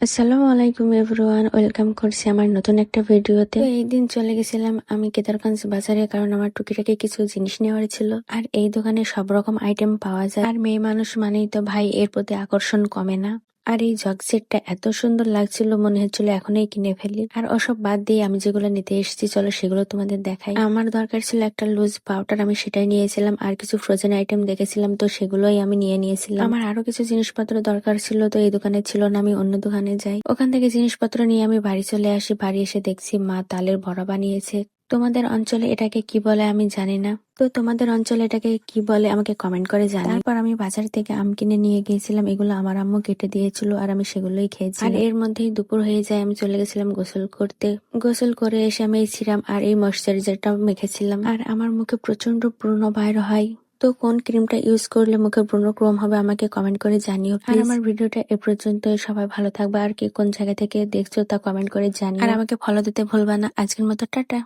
আসসালামু আলাইকুম everyone, welcome করছি আমার নতুন একটা ভিডিওতে। তো এই দিন চলে গেছিলাম আমি কেদারগঞ্জ বাজারে, কারণ আমার টুকিটাকি কিছু জিনিস নেওয়ার ছিল। আর এই দোকানে সব রকম আইটেম পাওয়া যায়, আর মেয়ে মানুষ মানেই তো ভাই এর প্রতি আকর্ষণ কমে না। আর এই জগ সেটটা এত সুন্দর লাগছিল, মনে হচ্ছিল এখনই কিনে ফেলি। আর ওসব বাদ দিয়ে আমি যেগুলো নিতে এসেছি, চলো সেগুলো তোমাদের দেখাই। আমার দরকার ছিল একটা লুজ পাউডার, আমি সেটাই নিয়েছিলাম। আর কিছু ফ্রোজেন আইটেম দেখেছিলাম, তো সেগুলোই আমি নিয়েছিলাম। আমার আরো কিছু জিনিসপত্র দরকার ছিল, তো এই দোকানে ছিল না, আমি অন্য দোকানে যাই। ওখান থেকে জিনিসপত্র নিয়ে আমি বাড়ি চলে আসি। বাড়ি এসে দেখছি মা তালের বড়া বানিয়েছে। তোমাদের অঞ্চলে এটাকে কি বলে আমি জানি না, তো তোমাদের অঞ্চলে এটাকে কি বলে আমাকে কমেন্ট করে জানাও। তারপর আমি বাজার থেকে আম কিনে নিয়ে গিয়েছিলাম, এগুলো আমার আম্মু কেটে দিয়েছিল আর আমি সেগুলোই খেয়েছি। আর এর মধ্যেই দুপুর হয়ে যায়, আমি চলে গেছিলাম গোসল করতে। গোসল করে এসে আমি এই সিরাম আর এই ময়শ্চারাইজারটা মেখেছিলাম। আর আমার মুখে প্রচন্ড ব্রণ বাইর হয়, তো কোন ক্রিমটা ইউজ করলে মুখে ব্রণ কম হবে আমাকে কমেন্ট করে জানিও। আর আমার ভিডিওটা এ পর্যন্তই, সবাই ভালো থাকবে। আর কি কোন জায়গা থেকে দেখছো তা কমেন্ট করে জানিও, আর আমাকে ফলো দিতে ভুলবা না। আজকের মতো টাটা।